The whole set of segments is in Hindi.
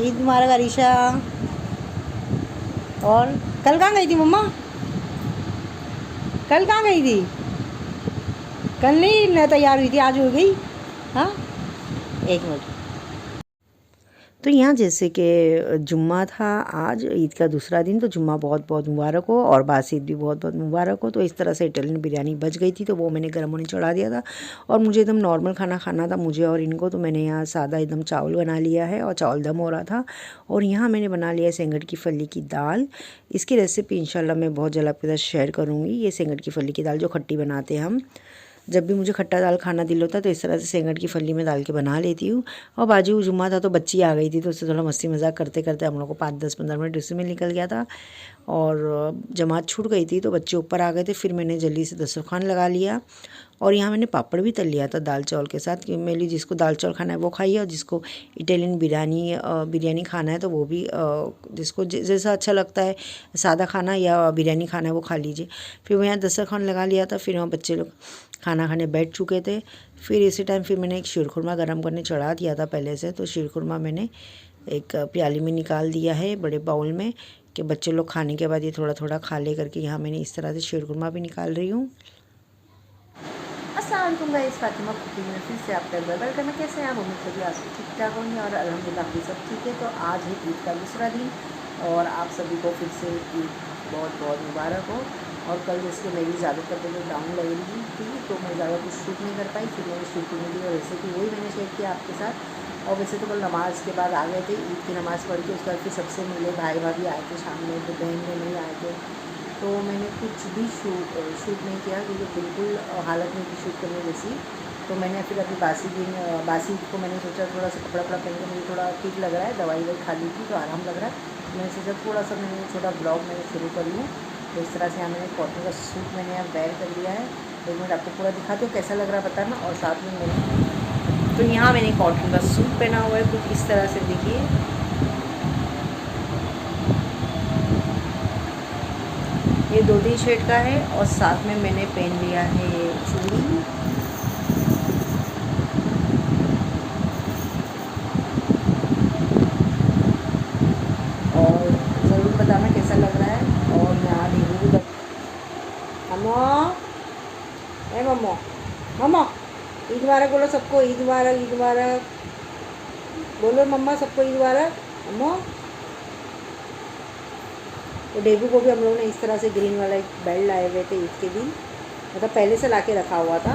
ईद मुबारक अरीशा। और कल कहाँ गई थी मम्मा? कल कहाँ गई थी? कल नहीं न तैयार हुई थी, आज हो गई। हाँ, एक मिनट। तो यहाँ जैसे कि जुम्मा था, आज ईद का दूसरा दिन, तो जुम्मा बहुत बहुत मुबारक हो और बासी ईद भी बहुत बहुत मुबारक हो। तो इस तरह से इटालियन बिरयानी बच गई थी, तो वो मैंने गर्म होने चढ़ा दिया था। और मुझे एकदम नॉर्मल खाना खाना था मुझे और इनको, तो मैंने यहाँ सादा एकदम चावल बना लिया है और चावल दम हो रहा था। और यहाँ मैंने बना लिया सेंगड़ की फली की दाल। इसकी रेसिपी इंशाल्लाह मैं बहुत जल्द आपके साथ शेयर करूँगी। ये सेंगड़ की फली की दाल जो खट्टी बनाते हैं हम, जब भी मुझे खट्टा दाल खाना दिल होता है तो इस तरह से सेंगड़ की फली में डाल के बना लेती हूँ। और बाजू जुम्मा था तो बच्ची आ गई थी, तो उससे थोड़ा मस्ती मजाक करते करते हम लोग को 5-10-15 मिनट उसी में निकल गया था। और जमात छूट गई थी तो बच्चे ऊपर आ गए थे, फिर मैंने जल्दी से दस्तरखान लगा लिया। और यहाँ मैंने पापड़ भी तल लिया था दाल चावल के साथ, कि मेनली जिसको दाल चावल खाना है वो खाइए, और जिसको इटालियन बिरयानी खाना है तो वो भी जिसको जैसा अच्छा लगता है, सादा खाना या बिरयानी खाना है वो खा लीजिए। फिर मैं यहाँ दस्तरखान लगा लिया था, फिर वहाँ बच्चे लोग खाना खाने बैठ चुके थे। फिर इसी टाइम फिर मैंने एक शीरखुरमा गर्म करने चढ़ा दिया था पहले से, तो शीरखुरमा मैंने एक प्याली में निकाल दिया है, बड़े बाउल में, कि बच्चे लोग खाने के बाद ये थोड़ा थोड़ा खा ले करके। यहाँ मैंने इस तरह से शीरखुरमा भी निकाल रही हूँ। अस्सलाम वालेकुम गाइस, फातिमा कुकिंग में फिर से आपका वेलकम है। कैसे हैं आप? उम्मीद सभी आप ठीक ठाक होंगे और अल्हम्दुलिल्लाह भी सब ठीक है। तो आज है ईद का दूसरा दिन और आप सभी को फिर से ईद बहुत बहुत मुबारक हो। और कल जैसे मेरी ज़्यादातर तबीयत डाउन लग रही थी तो मैं ज़्यादा कुछ शूट नहीं कर पाई, फिर मैंने शूटिंग की और रेसिपी वही मैंने शेयर किया आपके साथ। और वैसे तो कल नमाज़ के बाद आ गए थे, ईद की नमाज़ पढ़ के उसके बाद फिर सबसे मिले, भाई भाभी आए थे शाम में, तो बहन में नहीं आए थे, तो मैंने कुछ भी शूट नहीं किया क्योंकि बिल्कुल हालत नहीं थी शूट करने जैसी। तो मैंने फिर अभी बासी ईद को मैंने सोचा थोड़ा सा कपड़ा पहन के मुझे थोड़ा ठीक लग रहा है, दवाई वही खा ली थी तो आराम लग रहा है। तो मैंने सोचा थोड़ा सा मैंने छोटा ब्लॉग मैंने शुरू कर लूँ। तो इस तरह से यहाँ मैंने कॉटन का सूट मैंने यहाँ वेयर कर लिया है। तो मैं आपको पूरा दिखाती हूँ कैसा लग रहा है बताना। और साथ में मैंने तो यहाँ मैंने कॉटन का सूट पहना हुआ है कुछ इस तरह से, देखिए ये 2-3 शेड का है। और साथ में मैंने पहन लिया है चूड़ी। और ज़रूर बताना कैसा लग रहा है। और यहाँ नींबू भी मम्मा, ए मम्मा, मम्मा ईद मुबारक बोलो सबको, ईद मुबारक, ईद मुबारक बोलो मम्मा, सबको ईद मुबारक मम्मा। तो डेबू को भी हम लोगों ने इस तरह से ग्रीन वाला एक बेल्ट लाए हुए थे ईद के दिन, मतलब पहले से ला के रखा हुआ था,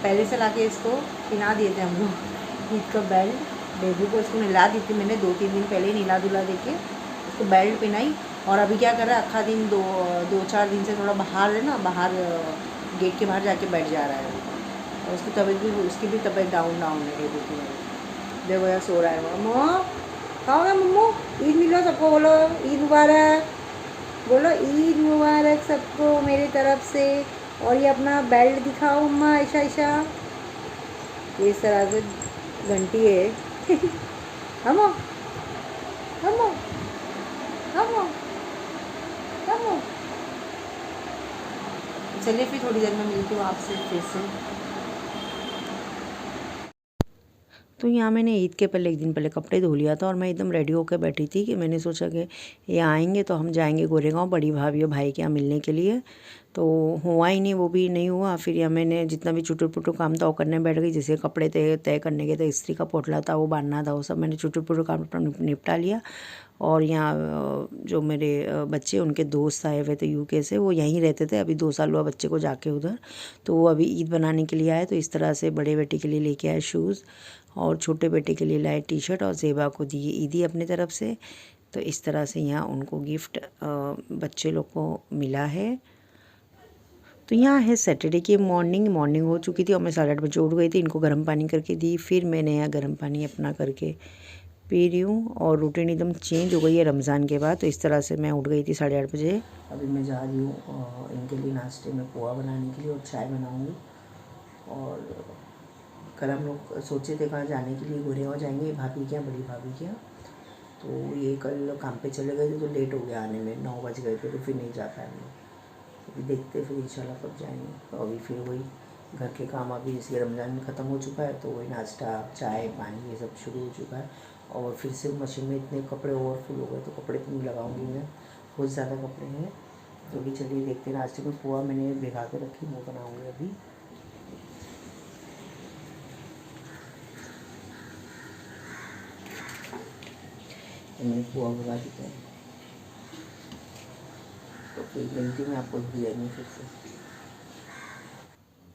पहले से ला के इसको पिना दिए थे हम लोग ईद का बेल्ट। बेबू को इसको नहला दी थी मैंने 2-3 दिन पहले ही, नीला धुला दे के उसको बेल्ट पहनाई। और अभी क्या कर रहा है, अक्खा दिन 2-4 दिन से थोड़ा बाहर है ना, बाहर गेट के बाहर जाके बैठ जा रहा है। और उसकी तबीयत भी, उसकी भी तबीयत डाउन है बेबू की। देखो यहाँ सो रहा है। मम्मा कहाँ गया मम्मू? ईद मिलो सबको, बोलो ईद मुबारक, बोलो ईद मुबारक सबको मेरी तरफ से। और ये अपना बेल्ट दिखाओ मम्मा, ऐसा ऐसा, ये इस तरह से घंटी है हम हम हम हम। चलिए फिर थोड़ी देर में मिलती हूँ आपसे फिर से। तो यहाँ मैंने ईद के पहले एक दिन पहले कपड़े धो लिया था और मैं एकदम रेडी होकर बैठी थी कि मैंने सोचा कि ये आएंगे तो हम जाएंगे गोरेगांव बड़ी भाभी और भाई के यहाँ मिलने के लिए। तो हुआ ही नहीं, वो भी नहीं हुआ। फिर यहाँ मैंने जितना भी चुटुर पुटुर काम था वो करने बैठ गई, जैसे कपड़े तय करने के थे, इस्त्री का पोटला था वो बांधना था, वो सब मैंने चुटुर पुटुर काम अपना निपटा लिया। और यहाँ जो मेरे बच्चे उनके दोस्त आए हुए थे यूके से, वो यहीं रहते थे, अभी 2 साल हुआ बच्चे को जाके उधर, तो वो अभी ईद बनाने के लिए आए। तो इस तरह से बड़े बेटे के लिए लेके आए शूज़ और छोटे बेटे के लिए लाए टी-शर्ट और ज़ेबा को दिए ईदी अपने तरफ से। तो इस तरह से यहाँ उनको गिफ्ट बच्चे लोग को मिला है। तो यहाँ है सैटरडे की मॉर्निंग हो चुकी थी और मैं 8:30 बजे उठ गई थी, इनको गर्म पानी करके दी, फिर मैंने यहाँ गर्म पानी अपना करके पी रही हूँ। और रूटीन एकदम चेंज हो गई है रमज़ान के बाद। तो इस तरह से मैं उठ गई थी 8:30 बजे। अभी मैं जा रही हूँ इनके लिए नाश्ते में पोहा बनाने के लिए और चाय बनाऊँगी। और कल हम लोग सोचे थे कहाँ जाने के लिए, गोरेगांव जाएंगे भाभी के यहाँ, बड़ी भाभी के यहाँ। तो ये कल काम पे चले गए थे तो लेट हो गया आने में, 9 बज गए थे, तो फिर नहीं जा पाए हम लोग। अभी देखते फिर इंशाल्लाह कब जाएंगे। तो अभी फिर वही घर के काम अभी इसलिए रमज़ान में ख़त्म हो चुका है, तो वही नाश्ता चाय पानी ये सब शुरू हो चुका है। और फिर से मशीन में इतने कपड़े ओवरफुल हो गए, तो कपड़े तो नहीं लगाऊंगी मैं, बहुत ज़्यादा कपड़े हैं। तो अभी चलिए देखते हैं। नाश्ते में पोहा मैंने भिगा के रखी, वो बनाऊँगी अभी। मैंने पोहा भिगा चुका है, तो फिर मिलती हूँ मैं आपको बिरयानी फिर से।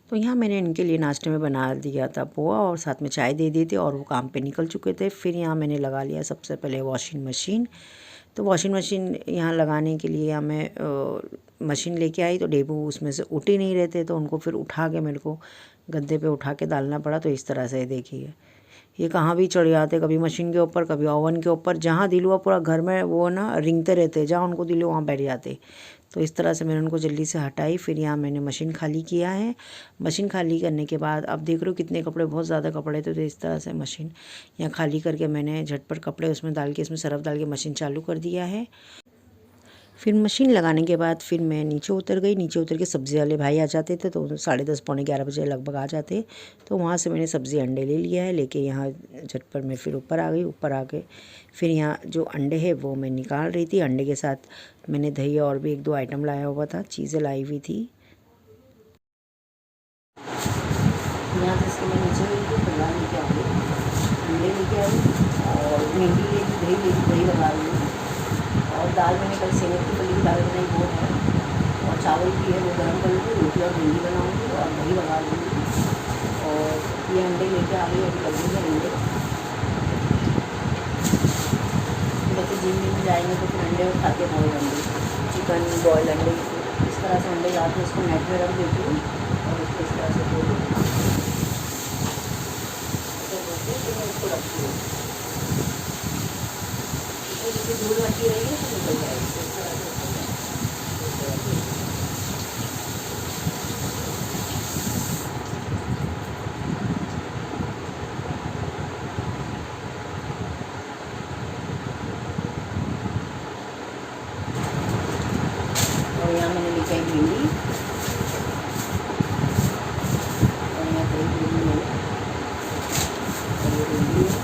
तो यहाँ मैंने इनके लिए नाश्ते में बना दिया था पोहा और साथ में चाय दे दी थी, और वो काम पे निकल चुके थे। फिर यहाँ मैंने लगा लिया सबसे पहले वॉशिंग मशीन। तो वॉशिंग मशीन यहाँ लगाने के लिए यहाँ मैं मशीन लेके आई, तो डेबू उसमें से उठ ही नहीं रहे थे, तो उनको फिर उठा के मेरे को गद्दे पे उठा के डालना पड़ा। तो इस तरह से देखिए ये कहाँ भी चढ़ जाते, कभी मशीन के ऊपर कभी ओवन के ऊपर, जहाँ दिल हुआ पूरा घर में वो ना रिंगते रहते, जहाँ उनको दिल वहाँ बैठ जाते। तो इस तरह से मैंने उनको जल्दी से हटाई। फिर यहाँ मैंने मशीन खाली किया है। मशीन खाली करने के बाद अब देख रहे हो कितने कपड़े, बहुत ज़्यादा कपड़े थे। तो इस तरह से मशीन यहाँ खाली करके मैंने झटपट कपड़े उसमें डाल के, इसमें सरफ डाल के मशीन चालू कर दिया है। फिर मशीन लगाने के बाद फिर मैं नीचे उतर गई। नीचे उतर के सब्ज़ी वाले भाई आ जाते थे, तो 10:30 पौने 11 बजे लगभग आ जाते। तो वहाँ से मैंने सब्ज़ी अंडे ले लिया है, लेके यहाँ झटपट मैं फिर ऊपर आ गई। ऊपर आके फिर यहाँ जो अंडे है वो मैं निकाल रही थी। अंडे के साथ मैंने दही और भी 1-2 आइटम लाया हुआ था, चीज़ें लाई हुई थी। यहाँ से इसके मैं नीचे गई थी, फिर लेके आ गई, अंडे लेके आई और भिंडी ले ली, दही लगा रही हूँ। और दाल मैंने कल सेवई की फली की दाल बनाई, वो है। और चावल भी है, वो गर्म कर लूँगी। रोटी और भिंडी बनाऊँगी और दही लगा लूँगी। और ये अंडे लेके आ गई, अभी लगेंगे अंडे। बच्चे जिम में जाएंगे तो फिर अंडे खाते बॉयल अंडे, चिकन बॉयल अंडे। इस तरह से अंडे ला के उसको नेट में रख देती हूँ और उसको इस तरह से धो देती हूँ। मैं इसको रखती हूँ, जैसे धूल लगी रही है तो निकल जाएगी। इस तरह से और यहाँ मैंने लिखा है भिंडी, और यहाँ पर भिंडी मैंने, और ये भिंडी है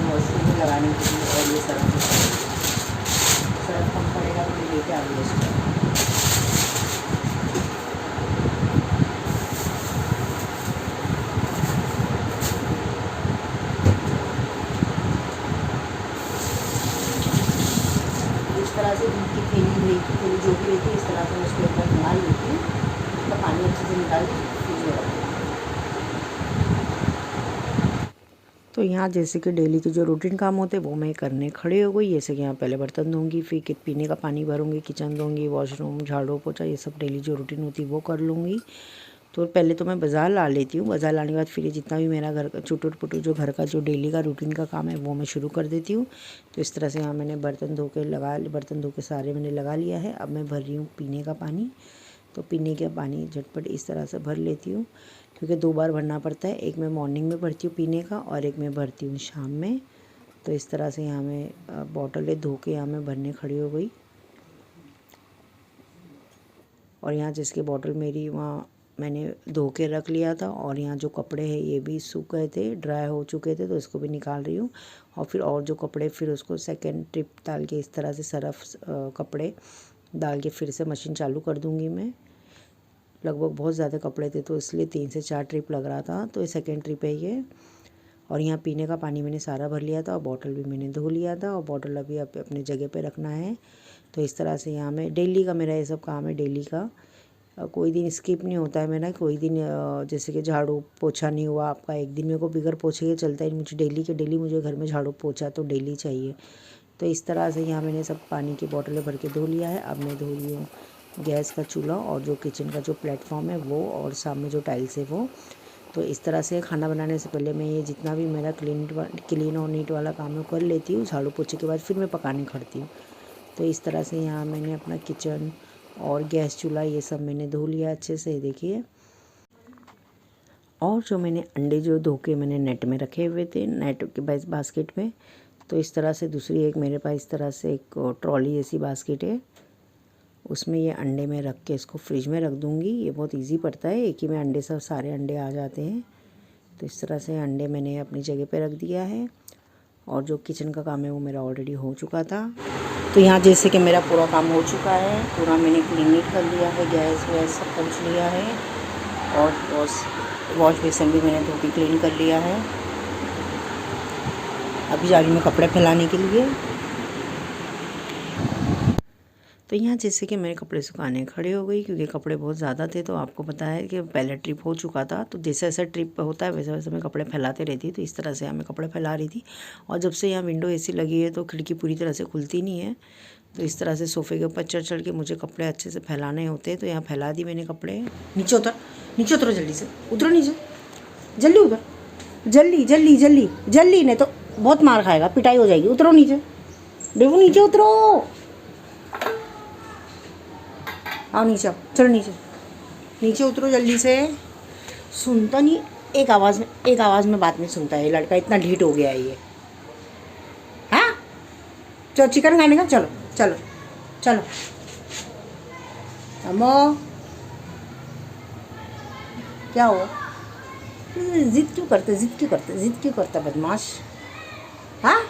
वॉशरूम में लगाने के लिए। और ये सरफ कम पड़ेगा तो मैं लेके आ गई इसको। इस तरह से दूध की थैली, दही की थैली जो भी रहती है, इस तरह से मैं उसके ऊपर निकाल लेती हूँ। तो पानी अच्छे से निकाल के फ्रिज में रखती हूँ। तो यहाँ जैसे कि डेली के जो रूटीन काम होते हैं वो मैं करने खड़े हो गई। जैसे कि यहाँ पहले बर्तन धोंगी, फिर पीने का पानी भरूँगी, किचन धोंगी, वॉशरूम, झाड़ू पोछा, ये सब डेली जो रूटीन होती है वो कर लूँगी। तो पहले तो मैं बाज़ार ला लेती हूँ। बाज़ार लाने के बाद फिर जितना भी मेरा घर का चुटुर पुटुर जो घर का जो डेली का रूटीन का काम है वो मैं शुरू कर देती हूँ। तो इस तरह से यहाँ मैंने बर्तन धो के सारे मैंने लगा लिया है। अब मैं भर रही हूँ पीने का पानी। तो पीने का पानी झटपट इस तरह से भर लेती हूँ, क्योंकि 2 बार भरना पड़ता है। एक मैं मॉर्निंग में भरती हूँ पीने का, और एक मैं भरती हूँ शाम में। तो इस तरह से यहाँ मैं बॉटलें धो के यहाँ मैं भरने खड़ी हो गई। और यहाँ जिसकी बॉटल मेरी वहाँ मैंने धो के रख लिया था। और यहाँ जो कपड़े हैं ये भी सूख गए थे, ड्राई हो चुके थे, तो इसको भी निकाल रही हूँ। और फिर और जो कपड़े फिर उसको सेकेंड ट्रिप डाल के इस तरह से सरफ कपड़े डाल के फिर से मशीन चालू कर दूँगी मैं। लगभग बहुत ज़्यादा कपड़े थे तो इसलिए 3 से 4 ट्रिप लग रहा था, तो ये सेकेंड ट्रिप है ये। और यहाँ पीने का पानी मैंने सारा भर लिया था और बॉटल भी मैंने धो लिया था, और बॉटल अभी अपने जगह पे रखना है। तो इस तरह से यहाँ मैं डेली का मेरा ये सब काम है, डेली का। कोई दिन स्किप नहीं होता है मेरा। कोई दिन जैसे कि झाड़ू पोछा नहीं हुआ आपका, एक दिन मेरे को बिगर पोछे के चलता है। मुझे डेली के डेली मुझे घर में झाड़ू पोछा तो डेली चाहिए। तो इस तरह से यहाँ मैंने सब पानी की बॉटलें भर के धो लिया है। अब मैं धो रही हूँ गैस का चूल्हा और जो किचन का जो प्लेटफॉर्म है वो, और सामने जो टाइल्स है वो। तो इस तरह से खाना बनाने से पहले मैं ये जितना भी मेरा क्लीन और नीट वाला काम है कर लेती हूँ। झाड़ू पोछे के बाद फिर मैं पकाने खड़ती हूँ। तो इस तरह से यहाँ मैंने अपना किचन और गैस चूल्हा ये सब मैंने धो लिया अच्छे से, देखिए। और जो मैंने अंडे जो धो के मैंने नेट में रखे हुए थे, नेट के बास्केट में, तो इस तरह से दूसरी एक मेरे पास इस तरह से एक ट्रॉली जैसी बास्केट है, उसमें ये अंडे में रख के इसको फ्रिज में रख दूँगी। ये बहुत इजी पड़ता है, एक ही में अंडे से सारे अंडे आ जाते हैं। तो इस तरह से अंडे मैंने अपनी जगह पे रख दिया है और जो किचन का काम है वो मेरा ऑलरेडी हो चुका था। तो यहाँ जैसे कि मेरा पूरा काम हो चुका है, पूरा मैंने क्लीन कर लिया है, गैस वैस सब पोंछ लिया है और वॉश बेसिन भी मैंने धो के क्लीन कर लिया है। अभी जा रही हूँ कपड़े फैलाने के लिए। तो यहाँ जैसे कि मेरे कपड़े सुखाने खड़े हो गई, क्योंकि कपड़े बहुत ज़्यादा थे। तो आपको पता है कि पहले ट्रिप हो चुका था, तो जैसे जैसा ट्रिप होता है वैसे वैसे मैं कपड़े फैलाते रहती। तो इस तरह से मैं कपड़े फैला रही थी। और जब से यहाँ विंडो एसी लगी है तो खिड़की पूरी तरह से खुलती नहीं है, तो इस तरह से सोफ़े के ऊपर चढ़ चढ़ के मुझे कपड़े अच्छे से फैलाने होते हैं। तो यहाँ फैला दी मैंने कपड़े। नीचे उतरो जल्दी से, उतरो नीचे, जल्दी उतर, जल्दी जल्दी जल्दी जल्दी, नहीं तो बहुत मार खाएगा, पिटाई हो जाएगी। उतरो नीचे, देखो नीचे उतरो, आओ नीचे, आओ, चलो नीचे, नीचे उतरो जल्दी से। सुनता नहीं, एक आवाज़ में बात नहीं सुनता है लड़का, इतना ढीठ हो गया है ये। हाँ चलो चिकन खाने का, चलो चलो चलो अम्मो, क्या हो, जिद क्यों करता बदमाश। हाँ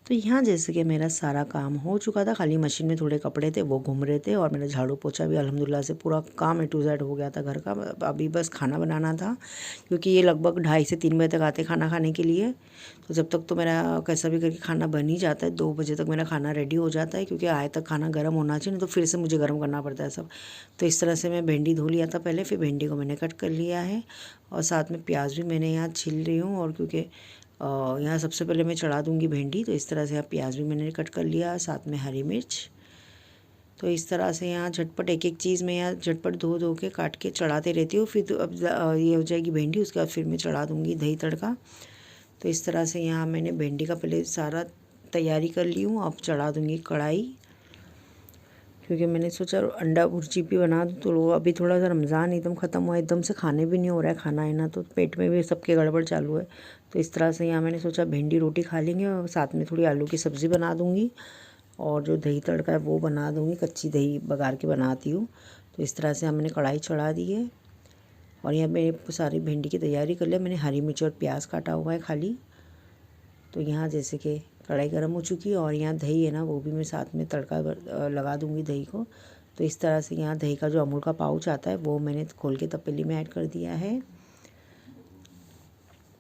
तो यहाँ जैसे कि मेरा सारा काम हो चुका था, खाली मशीन में थोड़े कपड़े थे वो घूम रहे थे, और मेरा झाड़ू पोछा भी अल्हम्दुलिल्लाह से पूरा काम A to Z हो गया था घर का। अभी बस खाना बनाना था, क्योंकि ये लगभग 2:30 से 3 बजे तक आते खाना खाने के लिए। तो जब तक तो मेरा कैसा भी करके खाना बन ही जाता है, 2 बजे तक मेरा खाना रेडी हो जाता है, क्योंकि आए तक खाना गर्म होना चाहिए, नहीं तो फिर से मुझे गर्म करना पड़ता है सब। तो इस तरह से मैं भिंडी धो लिया था पहले, फिर भिंडी को मैंने कट कर लिया है और साथ में प्याज भी मैंने यहाँ छील रही हूँ। और क्योंकि यहाँ सबसे पहले मैं चढ़ा दूँगी भिंडी, तो इस तरह से यहाँ प्याज भी मैंने कट कर लिया, साथ में हरी मिर्च। तो इस तरह से यहाँ झटपट एक एक चीज़ मैं यहाँ झटपट धो के काट के चढ़ाते रहती हूँ। फिर तो अब ये हो जाएगी भिंडी, उसके बाद फिर मैं चढ़ा दूँगी दही तड़का। तो इस तरह से यहाँ मैंने भिंडी का पहले सारा तैयारी कर ली हूँ। अब चढ़ा दूँगी कढ़ाई, क्योंकि मैंने सोचा अंडा भुर्जी भी बना दूँ। तो अभी थोड़ा सा रमज़ान एकदम ख़त्म हुआ, एकदम से खाने भी नहीं हो रहा है खाना है ना, तो पेट में भी सबके गड़बड़ चालू है। तो इस तरह से यहाँ मैंने सोचा भिंडी रोटी खा लेंगे और साथ में थोड़ी आलू की सब्ज़ी बना दूँगी, और जो दही तड़का है वो बना दूँगी, कच्ची दही बघार के बनाती हूँ। तो इस तरह से यहाँ मैंने कढ़ाई चढ़ा दी है और यहाँ मैंने सारी भिंडी की तैयारी कर लिया। मैंने हरी मिर्च और प्याज काटा हुआ है खाली। तो यहाँ जैसे कि कढ़ाई गर्म हो चुकी है और यहाँ दही है ना, वो भी मैं साथ में तड़का लगा दूँगी दही को। तो इस तरह से यहाँ दही का जो अमूल का पाउच आता है वो मैंने खोल के तपेली में ऐड कर दिया है।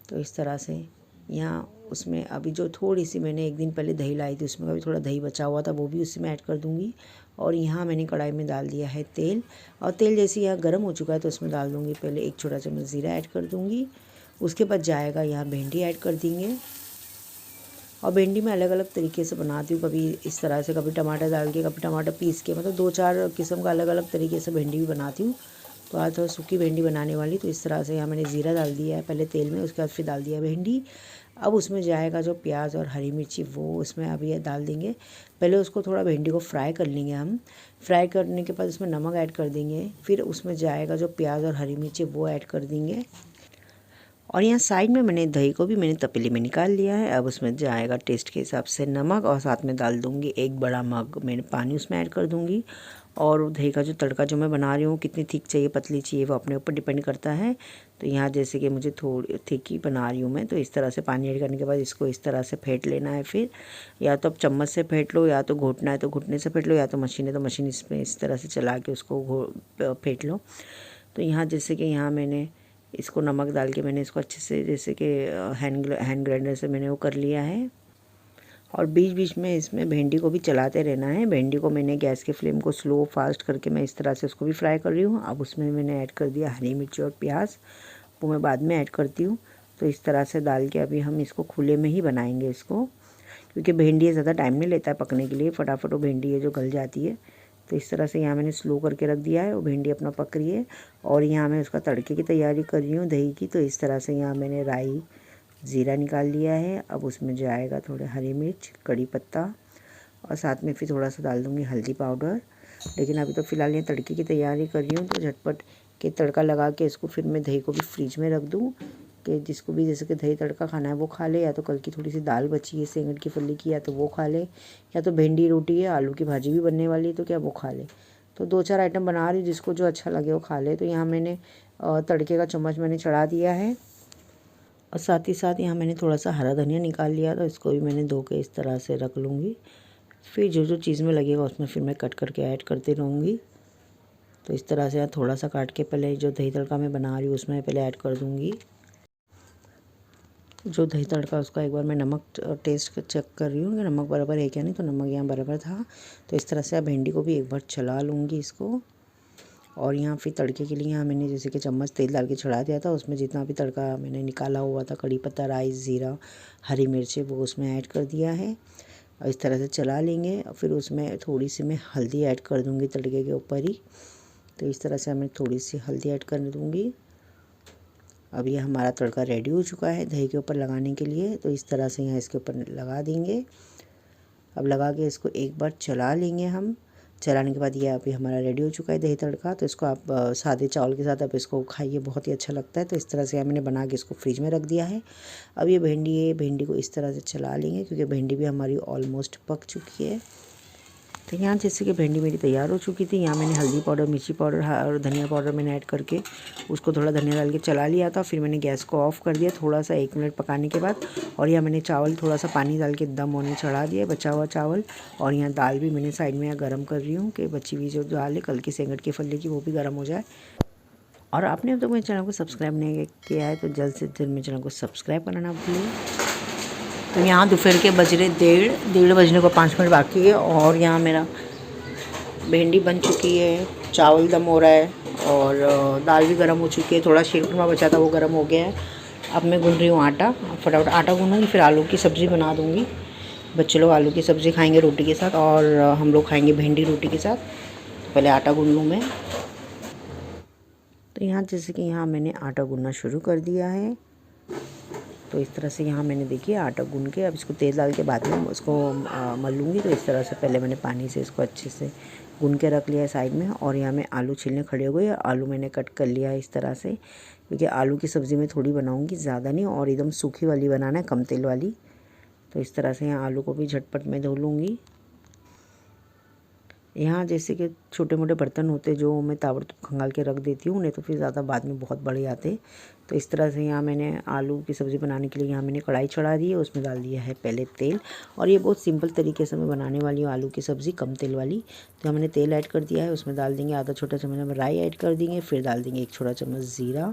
तो इस तरह से यहाँ उसमें अभी जो थोड़ी सी मैंने एक दिन पहले दही लाई थी, उसमें का भी थोड़ा दही बचा हुआ था, वो भी उसी में ऐड कर दूँगी। और यहाँ मैंने कढ़ाई में डाल दिया है तेल, और तेल जैसे यहाँ गर्म हो चुका है तो उसमें डाल दूँगी पहले 1 छोटा चम्मच ज़ीरा ऐड कर दूँगी। उसके बाद जाएगा यहाँ भिंडी ऐड कर देंगे। और भिंडी मैं अलग अलग तरीके से बनाती हूँ, कभी इस तरह से, कभी टमाटर डाल के, कभी टमाटर पीस के, मतलब 2-4 किस्म का अलग अलग तरीके से भिंडी भी बनाती हूँ। तो आज थोड़ा सूखी भिंडी बनाने वाली, तो इस तरह से यहाँ मैंने ज़ीरा डाल दिया है पहले तेल में, उसके बाद फिर डाल दिया भिंडी। अब उसमें जाएगा जो प्याज और हरी मिर्ची, वो उसमें अभी डाल देंगे। पहले उसको थोड़ा भिंडी को फ्राई कर लेंगे हम। फ्राई करने के बाद उसमें नमक ऐड कर देंगे, फिर उसमें जाएगा जो प्याज और हरी मिर्ची वो ऐड कर देंगे। और यहाँ साइड में मैंने दही को भी मैंने तपेली में निकाल लिया है। अब उसमें जाएगा टेस्ट के हिसाब से नमक, और साथ में डाल दूँगी 1 बड़ा मग मैंने पानी उसमें ऐड कर दूँगी। और दही का जो तड़का जो मैं बना रही हूँ, कितनी थिक चाहिए पतली चाहिए वो अपने ऊपर डिपेंड करता है। तो यहाँ जैसे कि मुझे थोड़ी थिक ही बना रही हूँ मैं, तो इस तरह से पानी ऐड करने के बाद इसको इस तरह से फेंट लेना है। फिर या तो आप चम्मच से फेंट लो, या तो घोटना है तो घुटने से फेंट लो, या तो मशीन है तो मशीन इसमें इस तरह से चला के उसको फेंट लो। तो यहाँ जैसे कि यहाँ मैंने इसको नमक डाल के मैंने इसको अच्छे से जैसे कि हैंड ग्राइंडर से मैंने वो कर लिया है। और बीच बीच में इसमें भिंडी को भी चलाते रहना है। भिंडी को मैंने गैस के फ्लेम को स्लो फास्ट करके मैं इस तरह से उसको भी फ्राई कर रही हूँ। अब उसमें मैंने ऐड कर दिया हरी मिर्च और प्याज, वो मैं बाद में ऐड करती हूँ। तो इस तरह से डाल के अभी हम इसको खुले में ही बनाएंगे इसको, क्योंकि भिंडी ज़्यादा टाइम नहीं लेता है पकने के लिए, फटाफट वो भिंडी है जो गल जाती है। तो इस तरह से यहाँ मैंने स्लो करके रख दिया है, वो भिंडी अपना पक रही है। और यहाँ मैं उसका तड़के की तैयारी कर रही हूँ दही की। तो इस तरह से यहाँ मैंने राई ज़ीरा निकाल लिया है। अब उसमें जाएगा थोड़े हरी मिर्च, कड़ी पत्ता, और साथ में फिर थोड़ा सा डाल दूँगी हल्दी पाउडर। लेकिन अभी तो फ़िलहाल यहाँ तड़के की तैयारी कर रही हूँ, तो झटपट के तड़का लगा के इसको फिर मैं दही को भी फ्रिज में रख दूँ। कि जिसको भी जैसे कि दही तड़का खाना है वो खा ले, या तो कल की थोड़ी सी दाल बची है सेंगड़ की फली की, या तो वो खा ले, या तो भिंडी रोटी है, आलू की भाजी भी बनने वाली है तो क्या वो खा ले। तो 2-4 आइटम बना रही हूँ, जिसको जो अच्छा लगे वो खा ले। तो यहाँ मैंने तड़के का चम्मच मैंने चढ़ा दिया है, और साथ ही साथ यहाँ मैंने थोड़ा सा हरा धनिया निकाल लिया, तो इसको भी मैंने धो के इस तरह से रख लूँगी। फिर जो जो चीज़ में लगेगा उसमें फिर मैं कट करके ऐड करती रहूँगी। तो इस तरह से यहाँ थोड़ा सा काट के पहले जो दही तड़का मैं बना रही हूँ उसमें पहले ऐड कर दूँगी। जो दही तड़का उसका एक बार मैं नमक टेस्ट चेक कर रही हूँ कि नमक बराबर है क्या नहीं, तो नमक यहाँ बराबर था। तो इस तरह से आप भिंडी को भी एक बार चला लूँगी इसको। और यहाँ फिर तड़के के लिए यहाँ मैंने जैसे कि चम्मच तेल डाल के चढ़ा दिया था, उसमें जितना भी तड़का मैंने निकाला हुआ था, कड़ी पत्ता, राई, ज़ीरा, हरी मिर्ची, वो उसमें ऐड कर दिया है। और इस तरह से चला लेंगे। और फिर उसमें थोड़ी सी मैं हल्दी ऐड कर दूँगी तड़के के ऊपर ही। तो इस तरह से मैं थोड़ी सी हल्दी ऐड कर दूँगी। अब ये हमारा तड़का रेडी हो चुका है दही के ऊपर लगाने के लिए। तो इस तरह से यहाँ इसके ऊपर लगा देंगे। अब लगा के इसको एक बार चला लेंगे हम। चलाने के बाद ये अभी हमारा रेडी हो चुका है दही तड़का। तो इसको आप सादे चावल के साथ आप इसको खाइए, बहुत ही अच्छा लगता है। तो इस तरह से मैंने बना के इसको फ्रिज में रख दिया है। अब ये भिंडी है, भिंडी को इस तरह से चला लेंगे, क्योंकि भिंडी भी हमारी ऑलमोस्ट पक चुकी है। तो यहाँ जैसे कि भिंडी मेरी तैयार हो चुकी थी, यहाँ मैंने हल्दी पाउडर, मिर्ची पाउडर और धनिया पाउडर मैंने ऐड करके उसको थोड़ा धनिया डाल के चला लिया था। फिर मैंने गैस को ऑफ़ कर दिया थोड़ा सा 1 मिनट पकाने के बाद। और यहाँ मैंने चावल थोड़ा सा पानी डाल के दम होने चढ़ा दिया, बचा हुआ चावल। और यहाँ दाल भी मैंने साइड में गर्म कर रही हूँ कि बची हुई जो दाल है कल की सेंगड़ की फली की, वो भी गर्म हो जाए। और आपने अब तक मेरे चैनल को सब्सक्राइब नहीं किया है तो जल्द से जल्द मेरे चैनल को सब्सक्राइब करना ना भूलिए। तो यहाँ दोपहर के बज रहे 1:30 बजने को 5 मिनट बाकी है। और यहाँ मेरा भिंडी बन चुकी है, चावल दम हो रहा है, और दाल भी गर्म हो चुकी है। थोड़ा शीरकुरमा बचा था वो गर्म हो गया है। अब मैं गूँध रही हूँ आटा, फटाफट आटा गूँधूँगी, फिर आलू की सब्ज़ी बना दूँगी। बच्चे लोग आलू की सब्ज़ी खाएंगे रोटी के साथ, और हम लोग खाएंगे भिंडी रोटी के साथ। तो पहले आटा गूँध लूँ मैं। तो यहाँ जैसे कि यहाँ मैंने आटा गूँधना शुरू कर दिया है। तो इस तरह से यहाँ मैंने देखिए आटा गूँध के अब इसको तेल डाल के बाद में उसको मल लूँगी। तो इस तरह से पहले मैंने पानी से इसको अच्छे से गूँध के रख लिया है साइड में। और यहाँ मैं आलू छीलने खड़े हो गए, आलू मैंने कट कर लिया है इस तरह से, क्योंकि आलू की सब्ज़ी में थोड़ी बनाऊँगी, ज़्यादा नहीं, और एकदम सूखी वाली बनाना है, कम तेल वाली। तो इस तरह से यहाँ आलू को भी झटपट में धो लूँगी। यहाँ जैसे कि छोटे मोटे बर्तन होते जो मैं ताबड़तोड़ खंगाल के रख देती हूँ, नहीं तो फिर ज़्यादा बाद में बहुत बड़े आते। तो इस तरह से यहाँ मैंने आलू की सब्ज़ी बनाने के लिए यहाँ मैंने कढ़ाई चढ़ा दी है, उसमें डाल दिया है पहले तेल। और ये बहुत सिंपल तरीके से मैं बनाने वाली हूँ आलू की सब्ज़ी, कम तेल वाली। तो यहाँ मैंने तेल ऐड कर दिया है, उसमें डाल देंगे आधा छोटा चम्मच में राई ऐड कर देंगे, फिर डाल देंगे 1 छोटा चम्मच ज़ीरा।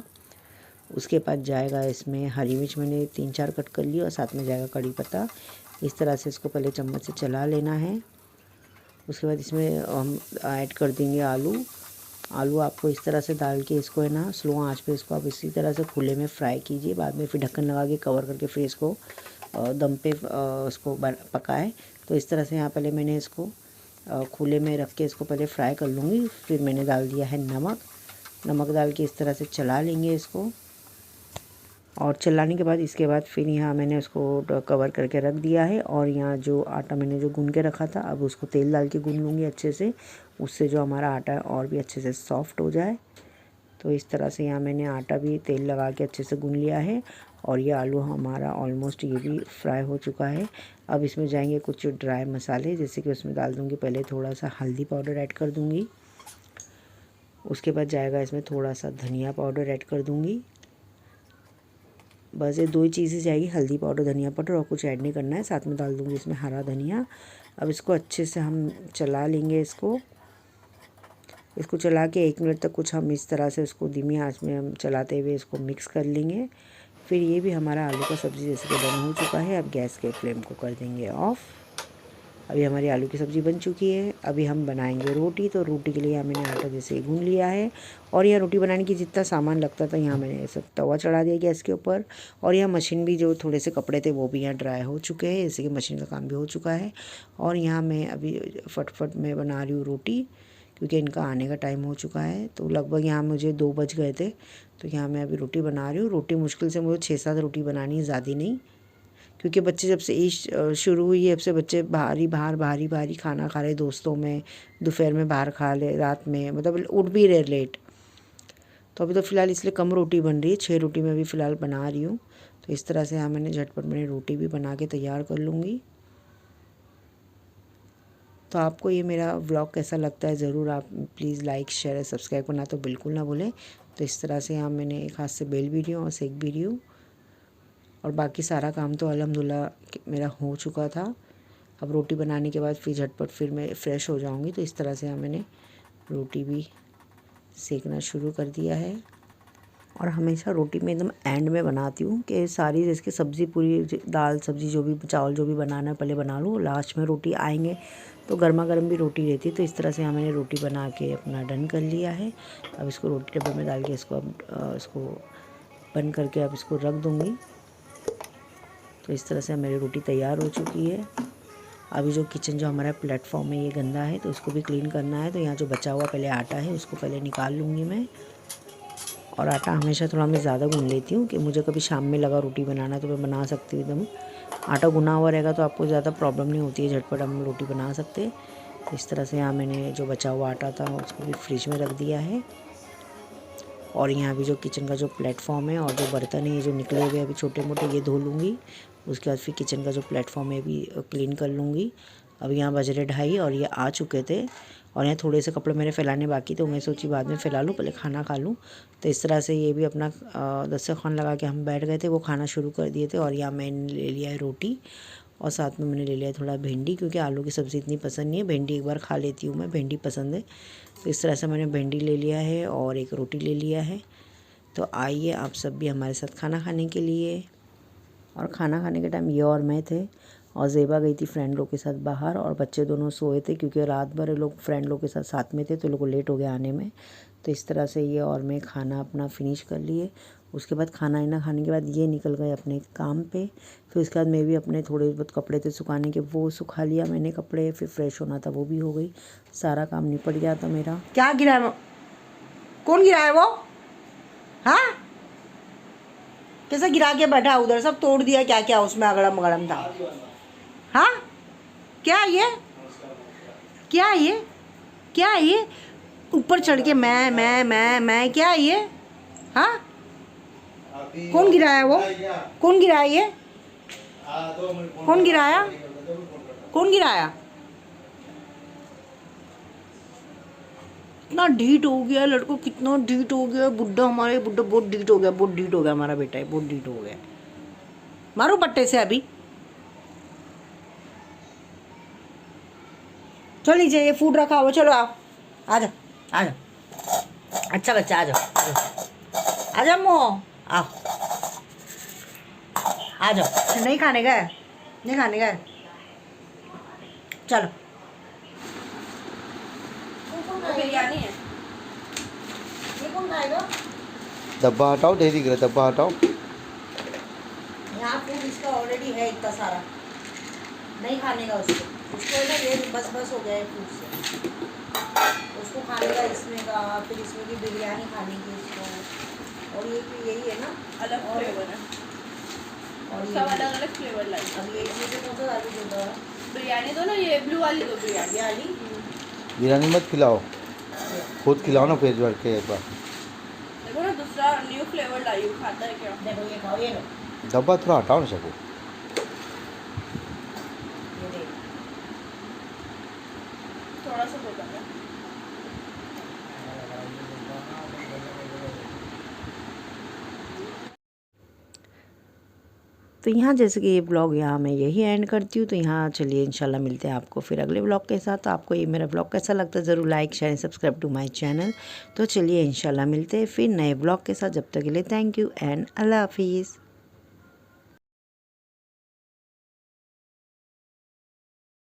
उसके बाद जाएगा इसमें हरी मिर्च मैंने 3-4 कट कर ली, और साथ में जाएगा कड़ी पत्ता। इस तरह से इसको पहले चम्मच से चला लेना है। उसके बाद इसमें हम ऐड कर देंगे आलू आपको इस तरह से डाल के इसको है ना स्लो आंच पे इसको आप इसी तरह से खुले में फ्राई कीजिए। बाद में फिर ढक्कन लगा के कवर करके फिर इसको दम पे उसको पकाए। तो इस तरह से यहाँ पहले मैंने इसको खुले में रख के इसको पहले फ्राई कर लूँगी। फिर मैंने डाल दिया है नमक डाल के इस तरह से चला लेंगे इसको। और चलाने के बाद इसके बाद फिर यहाँ मैंने उसको कवर करके रख दिया है। और यहाँ जो आटा मैंने जो गूँध के रखा था, अब उसको तेल डाल के गूँध लूँगी अच्छे से, उससे जो हमारा आटा है और भी अच्छे से सॉफ्ट हो जाए। तो इस तरह से यहाँ मैंने आटा भी तेल लगा के अच्छे से गूँध लिया है। और ये आलू हमारा ऑलमोस्ट ये भी फ्राई हो चुका है। अब इसमें जाएंगे कुछ ड्राई मसाले, जैसे कि उसमें डाल दूँगी पहले थोड़ा सा हल्दी पाउडर ऐड कर दूँगी। उसके बाद जाएगा इसमें थोड़ा सा धनिया पाउडर ऐड कर दूँगी। बस ये 2 ही चीज़ें जाएगी, हल्दी पाउडर, धनिया पाउडर, और कुछ ऐड नहीं करना है। साथ में डाल दूँगी इसमें हरा धनिया। अब इसको अच्छे से हम चला लेंगे इसको चला के 1 मिनट तक कुछ हम इस तरह से उसको धीमी आंच में हम चलाते हुए इसको मिक्स कर लेंगे। फिर ये भी हमारा आलू का सब्ज़ी जैसे कि बन हो चुका है। अब गैस के फ्लेम को कर देंगे ऑफ़। अभी हमारी आलू की सब्ज़ी बन चुकी है। अभी हम बनाएंगे रोटी। तो रोटी के लिए यहाँ मैंने आटा जैसे गूँध लिया है। और यहाँ रोटी बनाने की जितना सामान लगता था यहाँ मैंने सब तवा चढ़ा दिया गैस के ऊपर। और यहाँ मशीन भी जो थोड़े से कपड़े थे वो भी यहाँ ड्राई हो चुके हैं, जैसे कि मशीन का काम भी हो चुका है। और यहाँ मैं अभी फटफट में बना रही हूँ रोटी, क्योंकि इनका आने का टाइम हो चुका है। तो लगभग यहाँ मुझे 2 बज गए थे। तो यहाँ मैं अभी रोटी बना रही हूँ। रोटी मुश्किल से मुझे 6-7 रोटी बनानी है, ज़्यादा नहीं, क्योंकि बच्चे जब से ईद शुरू हुई है, जब से बच्चे भारी खाना खा रहे दोस्तों में, दोपहर में बाहर खा ले, रात में मतलब उठ भी रहे लेट। तो अभी तो फ़िलहाल इसलिए कम रोटी बन रही है, 6 रोटी मैं अभी फ़िलहाल बना रही हूँ। तो इस तरह से यहाँ मैंने झटपट मैंने रोटी भी बना के तैयार कर लूँगी। तो आपको ये मेरा व्लॉग कैसा लगता है ज़रूर आप प्लीज़ लाइक शेयर सब्सक्राइब करना तो बिल्कुल ना भूलें। तो इस तरह से यहाँ मैंने एक हाथ से बेल भी रही हूँ और सेक भी रही हूँ, और बाकी सारा काम तो अल्हम्दुलिल्लाह मेरा हो चुका था। अब रोटी बनाने के बाद फिर झटपट फिर मैं फ़्रेश हो जाऊँगी। तो इस तरह से यहाँ मैंने रोटी भी सेकना शुरू कर दिया है। और हमेशा रोटी में एकदम एंड में बनाती हूँ कि सारी जैसे सब्ज़ी पूरी दाल सब्ज़ी जो भी चावल जो भी बनाना है पहले बना लूँ, लास्ट में रोटी आएंगे तो गर्मा गर्म भी रोटी रहती है। तो इस तरह से यहाँ मैंने रोटी बना के अपना डन कर लिया है। अब इसको रोटी डब्बे में डाल के इसको बंद करके अब इसको रख दूँगी। तो इस तरह से मेरी रोटी तैयार हो चुकी है। अभी जो किचन जो हमारा प्लेटफॉर्म है ये गंदा है तो उसको भी क्लीन करना है। तो यहाँ जो बचा हुआ पहले आटा है उसको पहले निकाल लूँगी मैं। और आटा हमेशा थोड़ा मैं ज़्यादा गूँध लेती हूँ कि मुझे कभी शाम में लगा रोटी बनाना तो मैं बना सकती हूँ एकदम। आटा गुना हुआ रहेगा तो आपको ज़्यादा प्रॉब्लम नहीं होती है, झटपट हम रोटी बना सकते हैं। तो इस तरह से यहाँ मैंने जो बचा हुआ आटा था उसको भी फ्रिज में रख दिया है। और यहाँ भी जो किचन का जो प्लेटफॉर्म है और जो बर्तन है ये जो निकले हुए अभी छोटे मोटे ये धो लूँगी। उसके बाद फिर किचन का जो प्लेटफॉर्म है भी क्लीन कर लूँगी। अब यहाँ बज रहे 2:30 और ये आ चुके थे, और यहाँ थोड़े से कपड़े मेरे फैलाने बाकी थे, मैं सोची बाद में फैला लूँ, पहले खाना खा लूँ। तो इस तरह से ये भी अपना दस्तरखान लगा के हम बैठ गए थे, वो खाना शुरू कर दिए थे। और यहाँ मैंने ले लिया है रोटी और साथ में मैंने ले लिया थोड़ा भिंडी, क्योंकि आलू की सब्ज़ी इतनी पसंद नहीं है, भिंडी एक बार खा लेती हूँ मैं, भिंडी पसंद है। तो इस तरह से मैंने भिंडी ले लिया है और एक रोटी ले लिया है। तो आइए आप सब भी हमारे साथ खाना खाने के लिए। और खाना खाने के टाइम ये और मैं थे, और ज़ेबा गई थी फ्रेंड लोग के साथ बाहर, और बच्चे दोनों सोए थे क्योंकि रात भर लोग फ्रेंड लोग के साथ में थे तो लोग को लेट हो गया आने में। तो इस तरह से ये और मैं खाना अपना फिनिश कर लिए। उसके बाद खाना इना खाने के बाद ये निकल गए अपने काम पे। फिर उसके बाद मैं भी अपने थोड़े बहुत कपड़े थे सुखाने के, वो सुखा लिया मैंने कपड़े। फिर फ्रेश होना था वो भी हो गई, सारा काम निपट गया था मेरा। क्या गिरा है? कौन गिरा है वो? हाँ, कैसे गिरा के बैठा उधर, सब तोड़ दिया क्या क्या उसमें अगड़म अगड़म था। हाँ, क्या ये क्या ये क्या ये ऊपर चढ़ के मैं क्या ये? हाँ, कौन गिराया वो? कौन गिराया ये? कौन गिराया? कौन गिराया? कितना ढीठ हो गया लड़को, कितना ढीठ हो गया बुड्ढा, हमारे बुड्ढा बहुत ढीठ हो गया, बहुत ढीठ हो गया हमारा बेटा है, बहुत ढीठ हो गया। मारो पट्टे से अभी। चल नीचे ये फूड रखा हुआ, चलो आओ, आ जाओ आ जाओ, अच्छा बच्चा आ जाओ आ जाओ, मो आओ आ जाओ। नहीं खाने गए, नहीं खाने गए, चलो। बिरयानी है, ये कौन खाएगा? डब्बा हटाओ, डेरी का डब्बा हटाओ। यहाँ फूड इसका ऑलरेडी है इतना सारा, नहीं खाने का उसको ना, ये बस हो गया है फूड से, उसको खाने का इसमें का, फिर इसमें की बिरयानी खाने की उसको। और ये भी यही है ना, अलग फ्लेवर है, और सब अलग अलग फ्लेवर लाइक। अब ये चीज़ें कौन सा दालू दे दो? बिरयानी दो ना, ये ब्लू वाली दो बिरयानी। वाली बिरयानी मत खिलाओ, खुद खिलाओ ना पेज भर के एक बार। देखो ना दूसरा न्यू फ्लेवर लाई हूँ, खाता है क्या? देखो ये खाओ, ये लो, डब्बा थोड़ा हटाओ ना सबको। ये देखो। थोड़ा सा होता है। तो यहाँ जैसे कि ये ब्लॉग यहाँ मैं यही एंड करती हूँ। तो यहाँ चलिए इंशाल्लाह मिलते हैं आपको फिर अगले ब्लॉग के साथ। तो आपको ये मेरा ब्लॉग कैसा लगता है ज़रूर like share subscribe to my channel. तो चलिए इंशाल्लाह मिलते हैं फिर नए ब्लॉग के साथ। जब तक के लिए थैंक यू एंड अल्लाह हाफिज़।